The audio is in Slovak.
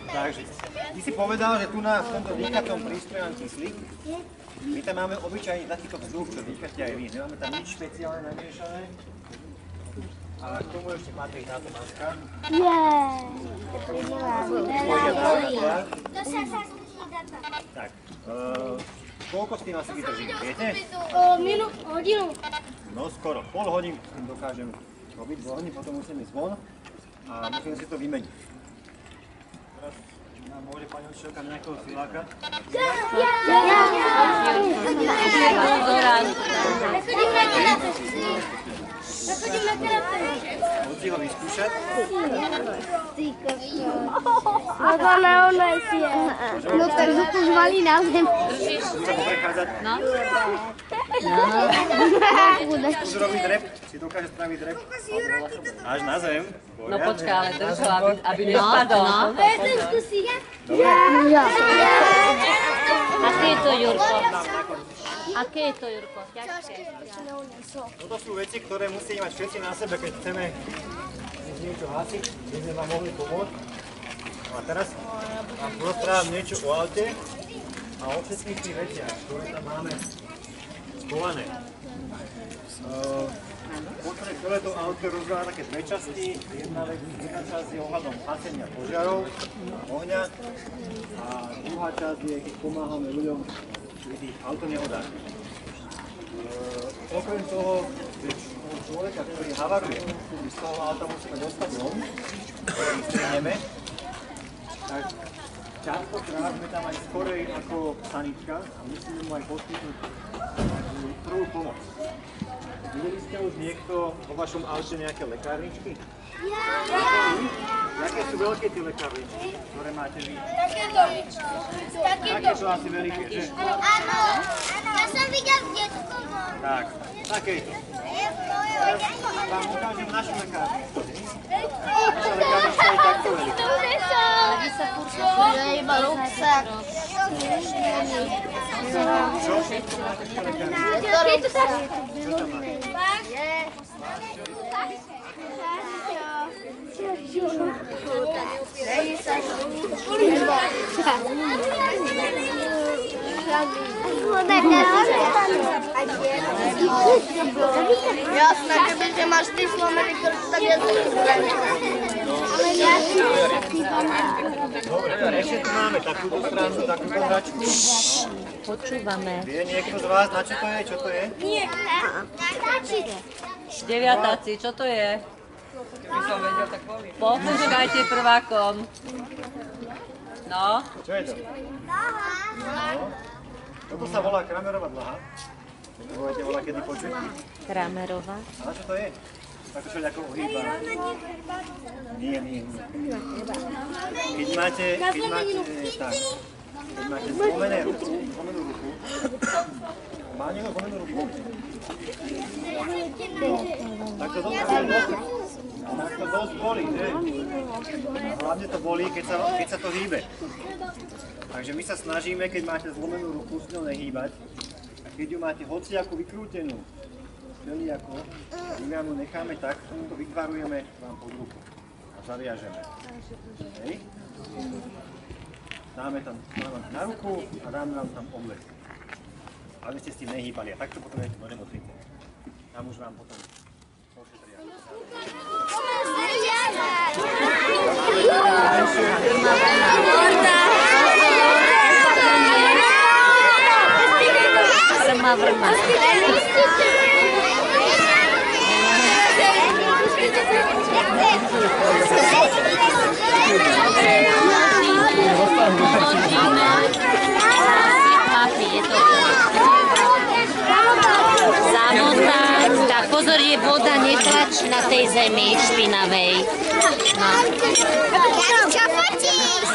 Takže, ty si povedal, že tu v tomto dýchatom prístroji mám kyslík. My tam máme obyčajný takýto vzduch, čo dýchate aj vy. Nemáme tam nič špeciálne namiešané. A k tomu ešte patrí táto maska. Tak, koľko s tým asi vydržíme, viete? Hodinu. No skoro, pol hodín s tým dokážem robiť, 2 hodiny, potom musíme ísť von a musíme si to vymeniť. Teraz nám môže pani učiteľka nejakého siláka? Poď si ho vyskúšať. No to neonesie. No tak to žvalí na zem. Môžeš sa poprechádzať? No. Skús robiť drep, si dokáže spraviť drep. Až na zem. No počkaj, ale drž ho, aby nespadol. Aké je to, Jurko? Aké je to, Jurko? Ťažké. Toto sú veci, ktoré musíme mať všetci na sebe, keď chceme niečo hasiť, aby sme vám mohli pomôcť. A teraz vám porozprávam niečo o aute a o všetkých tých veciach, ktoré tam máme schované. Celé to auto rozdáva také dve časti. Jedna časť je ohľadom hasenia požiarov, ohňa a druhá časť je, keď pomáhame ľuďom pri tých autonehodách. Okrem toho, že človeka, ktorý havaruje, z toho auta musíme dostať von, ktorý strihneme, tak častokrát sme tam aj skorej ako sanička a musíme mu aj poskytnúť prvú pomoc. Videli ste už niekto vo vašom aute nejaké lekárničky? Jaké sú veľké tie lekárničky, ktoré máte vy? Takéto asi veľké, že? Áno, ja som videl v detskom. Tak, takéto. Teraz vám ukážem našu lekárničku. Naša lekárnička je takto veľká. Iba ruksak. Čo? Všetko máte v lekárničke? Čo tam máte? Jasné, kebyže máš ty zlomený krst, tak je to Dobre, ešte tu máme takúto stranu, takúto hračku. Počúvame. Vie niekto z vás, na čo to je? Čo to je? Nie. Deviatáci, čo to je? Počúvajte prvákom. No. Čo je to? No. Toto sa volá Kramerová dlaha. Budete volať kedy počuť? Kramerová. A na čo to je? Tak to všelijako ohýba. Nie. Keď máte zlomenú ruku, má niekto zlomenú ruku? No, tak to dosť bolí, že? A hlavne to bolí, keď sa to hýbe. Takže my sa snažíme, keď máte zlomenú ruku, s ňou nehýbať. A keď ju máte hociako vykrútenú, všelijako, my vám ju necháme tak, to vytvarujeme vám pod ruku a zaviažeme. Hej? Dáme tam na ruku a dáme vám tam oblek. Aby ste s tým nehýbali. A takto potom je to do nemocnice. Tam už vám potom pošetria. Sama vrma. Zamotať, tak pozor, je voda, netlač na tej zemi špinavej. No. Čo fotíš?